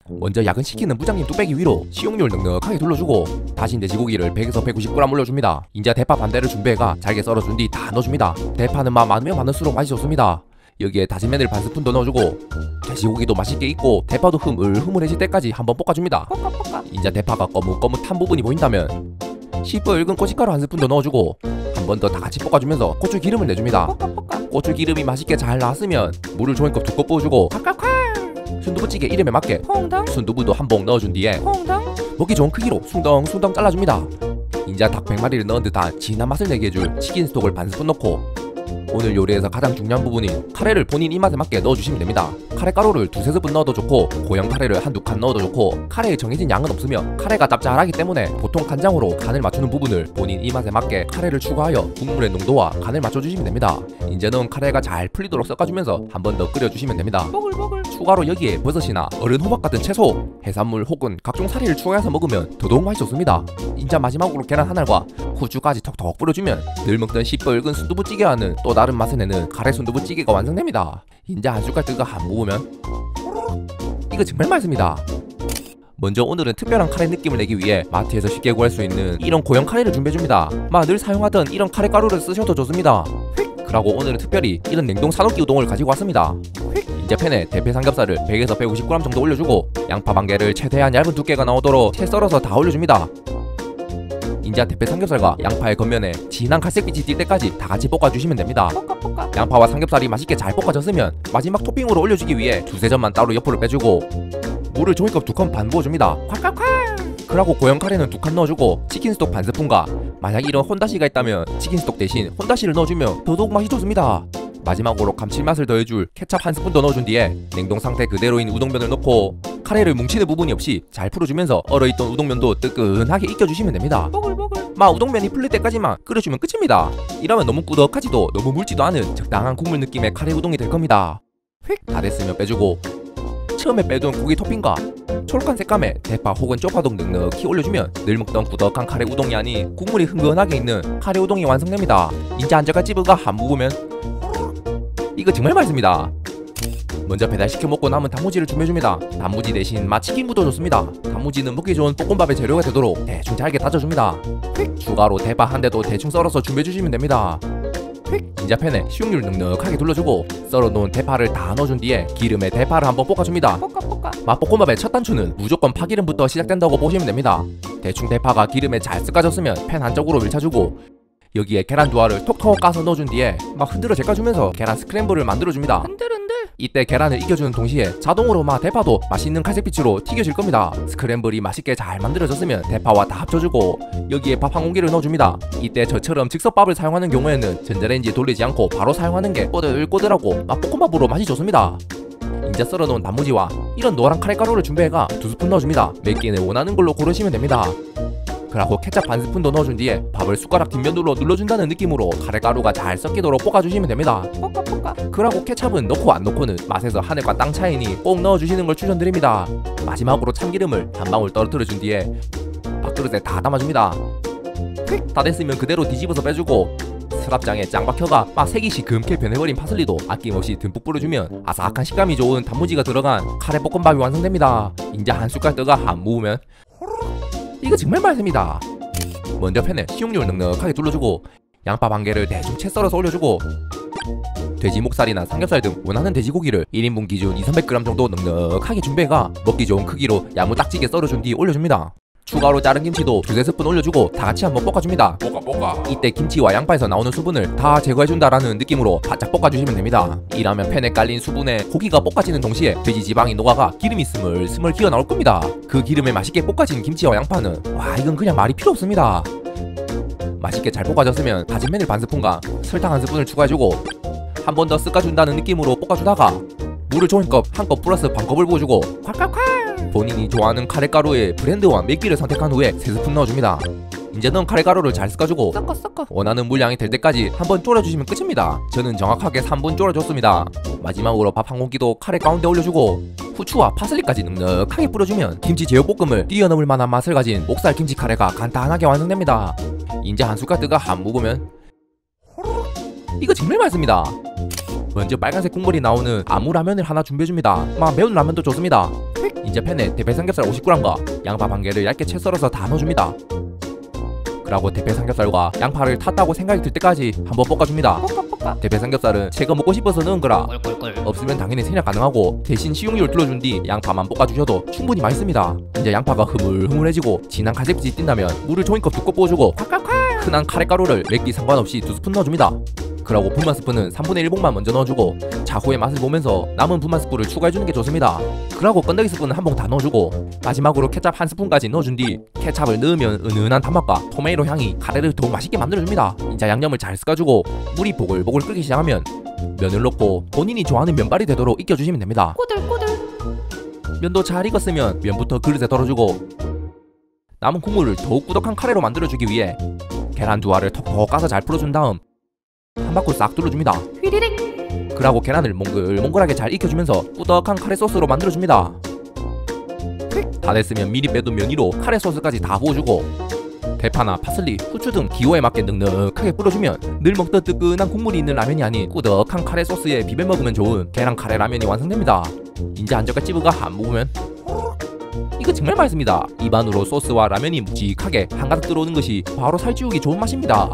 먼저 야근시키는 무장님 뚝배기 위로 식용유를 넉넉하게 둘러주고 다진 돼지고기를 100에서 190g 올려줍니다. 인자 대파 반대를 준비해가 잘게 썰어준 뒤 다 넣어줍니다. 대파는 맛 많으면 많을수록 맛이 좋습니다. 여기에 다진 마늘 반 스푼 더 넣어주고 돼지고기도 맛있게 익고 대파도 흐물흐물해질 때까지 한번 볶아줍니다. 인자 대파가 거뭇거뭇한 부분이 보인다면 시뻘건 고춧가루 한 스푼 더 넣어주고 한 번 더 다 같이 볶아주면서 고추 기름을 내줍니다. 고추 기름이 맛있게 잘 나왔으면 물을 종이컵 2컵 부어주고 순두부찌개 이름에 맞게 순두부도 한 봉 넣어준 뒤에 먹기 좋은 크기로 숭덩숭덩 잘라줍니다. 인자 닭 100마리를 넣은 듯한 진한 맛을 내게 해줄 치킨 스톡을 반 스푼 넣고 오늘 요리에서 가장 중요한 부분인 카레를 본인 입맛에 맞게 넣어주시면 됩니다. 카레 가루를 2~3스푼 넣어도 좋고 고형 카레를 한두 칸 넣어도 좋고 카레에 정해진 양은 없으며 카레가 짭짤하기 때문에 보통 간장으로 간을 맞추는 부분을 본인 입맛에 맞게 카레를 추가하여 국물의 농도와 간을 맞춰주시면 됩니다. 이제 넣은 카레가 잘 풀리도록 섞어주면서 한 번 더 끓여주시면 됩니다. 추가로 여기에 버섯이나 어른 호박 같은 채소, 해산물 혹은 각종 사리를 추가해서 먹으면 더더욱 맛이 좋습니다. 인자 마지막으로 계란 한 알과 후추까지 톡톡 뿌려주면 늘 먹던 시뻘건 순두부찌개와는 또 다른 맛을 내는 카레 순두부찌개가 완성됩니다. 인자 한 숟갈 뜨거 한 모으면 이거 정말 맛있습니다. 먼저 오늘은 특별한 카레 느낌을 내기 위해 마트에서 쉽게 구할 수 있는 이런 고형 카레를 준비해줍니다. 늘 사용하던 이런 카레 가루를 쓰셔도 좋습니다. 그리고 오늘은 특별히 이런 냉동 산호끼 우동을 가지고 왔습니다. 인제 팬에 대패 삼겹살을 100에서 150g 정도 올려주고 양파 반 개를 최대한 얇은 두께가 나오도록 채 썰어서 다 올려줍니다. 인자 대패 삼겹살과 양파의 겉면에 진한 갈색빛이 띌 때까지 다 같이 볶아주시면 됩니다. 양파와 삼겹살이 맛있게 잘 볶아졌으면 마지막 토핑으로 올려주기 위해 두세 점만 따로 옆으로 빼주고 물을 종이컵 2컵 반 부어줍니다. 그리고 고형 카레는 2칸 넣어주고 치킨 스톡 반 스푼과 만약 이런 혼다시가 있다면 치킨 스톡 대신 혼다시를 넣어주면 더더욱 맛이 좋습니다. 마지막으로 감칠맛을 더해줄 케찹 한 스푼 더 넣어준 뒤에 냉동 상태 그대로인 우동면을 넣고 카레를 뭉치는 부분이 없이 잘 풀어주면서 얼어있던 우동면도 뜨끈하게 익혀주시면 됩니다. 우동면이 풀릴 때까지만 끓여주면 끝입니다. 이러면 너무 꾸덕하지도 너무 묽지도 않은 적당한 국물 느낌의 카레 우동이 될 겁니다. 다 됐으면 빼주고 처음에 빼둔 고기 토핑과 초록한 색감의 대파 혹은 쪽파동 넉넉히 올려주면 늘 먹던 꾸덕한 카레 우동이 아닌 국물이 흥건하게 있는 카레 우동이 완성됩니다. 인자 한 젓갈 찝어가 한 모으면 이거 정말 맛있습니다. 먼저 배달시켜 먹고 남은 단무지를 준비해줍니다. 단무지 대신 마치킨무도 좋습니다. 단무지는 먹기 좋은 볶음밥의 재료가 되도록 대충 잘게 다져줍니다. 추가로 대파 한 대도 대충 썰어서 준비해주시면 됩니다. 인자 팬에 식용유를 넉넉하게 둘러주고 썰어놓은 대파를 다 넣어준 뒤에 기름에 대파를 한번 볶아줍니다. 맛볶음밥의 첫 단추는 무조건 파기름부터 시작된다고 보시면 됩니다. 대충 대파가 기름에 잘 섞어졌으면 팬 한쪽으로 밀쳐주고 여기에 계란 두 알을 톡톡 까서 넣어준 뒤에 흔들어 제껴주면서 계란 스크램블을 만들어줍니다. 이때 계란을 익혀주는 동시에 자동으로 대파도 맛있는 갈색빛으로 튀겨질 겁니다. 스크램블이 맛있게 잘 만들어졌으면 대파와 다 합쳐주고 여기에 밥 한 공기를 넣어줍니다. 이때 저처럼 즉석밥을 사용하는 경우에는 전자레인지에 돌리지 않고 바로 사용하는 게 꼬들꼬들하고 볶음밥으로 맛이 좋습니다. 인자 썰어놓은 단무지와 이런 노란 카레가루를 준비해가 2스푼 넣어줍니다. 몇 개는 원하는 걸로 고르시면 됩니다. 그리고 케찹 반 스푼 더 넣어준 뒤에 밥을 숟가락 뒷면으로 눌러준다는 느낌으로 카레가루가 잘 섞이도록 볶아주시면 됩니다. 그리고 케찹은 넣고 안 넣고는 맛에서 하늘과 땅 차이니 꼭 넣어주시는 걸 추천드립니다. 마지막으로 참기름을 한 방울 떨어뜨려준 뒤에 밥그릇에 다 담아줍니다. 다 됐으면 그대로 뒤집어서 빼주고 서랍장에 짱 박혀가 색이 시금게 변해버린 파슬리도 아낌없이 듬뿍 뿌려주면 아삭한 식감이 좋은 단무지가 들어간 카레 볶음밥이 완성됩니다. 인자 한 숟갈 떠가 한 모으면 이거 정말 맛있습니다. 먼저 팬에 식용유를 넉넉하게 둘러주고 양파 반 개를 대충 채 썰어서 올려주고 돼지 목살이나 삼겹살 등 원하는 돼지고기를 1인분 기준 200~300g 정도 넉넉하게 준비해가 먹기 좋은 크기로 야무딱지게 썰어준 뒤 올려줍니다. 추가로 자른 김치도 2~3스푼 올려주고 다 같이 한번 볶아줍니다. 이때 김치와 양파에서 나오는 수분을 다 제거해준다라는 느낌으로 바짝 볶아주시면 됩니다. 이라면 팬에 깔린 수분에 고기가 볶아지는 동시에 돼지 지방이 녹아가 기름이 스물스물 기어 나올 겁니다. 그 기름에 맛있게 볶아진 김치와 양파는 이건 그냥 말이 필요 없습니다. 맛있게 잘 볶아졌으면 다진 마늘 반 스푼과 설탕 한 스푼을 추가해주고 한 번 더 섞어준다는 느낌으로 볶아주다가 물을 종이컵 한 컵 플러스 반 컵을 부어주고 본인이 좋아하는 카레가루의 브랜드와 맵기를 선택한 후에 3스푼 넣어줍니다. 이제 넣은 카레가루를 잘 섞어주고 원하는 물량이 될 때까지 한번 졸여주시면 끝입니다. 저는 정확하게 3분 졸여줬습니다. 마지막으로 밥 한 공기도 카레 가운데 올려주고 후추와 파슬리까지 넉넉하게 뿌려주면 김치 제육볶음을 뛰어넘을 만한 맛을 가진 목살 김치 카레가 간단하게 완성됩니다. 이제 한 숟갈 뜨가 한 묵으면 이거 정말 맛있습니다. 먼저 빨간색 국물이 나오는 아무 라면을 하나 준비해줍니다. 매운 라면도 좋습니다. 이제 팬에 대패 삼겹살 50g과 양파 반 개를 얇게 채 썰어서 다 넣어줍니다. 그리고 대패 삼겹살과 양파를 탔다고 생각이 들 때까지 한번 볶아줍니다. 대패 삼겹살은 제가 먹고 싶어서 넣은 거라 없으면 당연히 생략 가능하고 대신 식용유를 둘러준 뒤 양파만 볶아주셔도 충분히 맛있습니다. 이제 양파가 흐물흐물해지고 진한 갈색빛이 띈다면 물을 종이컵 2컵 부어주고 흔한 카레가루를 맵기 상관없이 2스푼 넣어줍니다. 그리고 분말 스프는 3분의 1봉만 먼저 넣어주고 차후에 맛을 보면서 남은 분말 스프를 추가해주는 게 좋습니다. 그리고 건더기 스프는 한 봉 다 넣어주고 마지막으로 케찹 한 스푼까지 넣어준 뒤 케찹을 넣으면 은은한 단맛과 토마토 향이 카레를 더욱 맛있게 만들어줍니다. 이제 양념을 잘 섞어주고 물이 보글보글 끓기 시작하면 면을 넣고 본인이 좋아하는 면발이 되도록 익혀주시면 됩니다. 꼬들꼬들. 면도 잘 익었으면 면부터 그릇에 덜어주고 남은 국물을 더욱 꾸덕한 카레로 만들어주기 위해 계란 2알을 톡톡 까서 잘 풀어준 다음 한 바퀴 싹 둘러줍니다. 휘리릭. 그리고 계란을 몽글몽글하게 잘 익혀주면서 꾸덕한 카레 소스로 만들어줍니다. 다 됐으면 미리 빼둔 면 위로 카레 소스까지 다 부어주고 대파나 파슬리, 후추 등 기호에 맞게 넉넉하게 뿌려주면 늘 먹던 뜨끈한 국물이 있는 라면이 아닌 꾸덕한 카레 소스에 비벼 먹으면 좋은 계란 카레 라면이 완성됩니다. 이제 안젓가 찌부가 안 먹으면 이거 정말 맛있습니다. 입안으로 소스와 라면이 묵직하게 한가득 들어오는 것이 바로 살찌우기 좋은 맛입니다.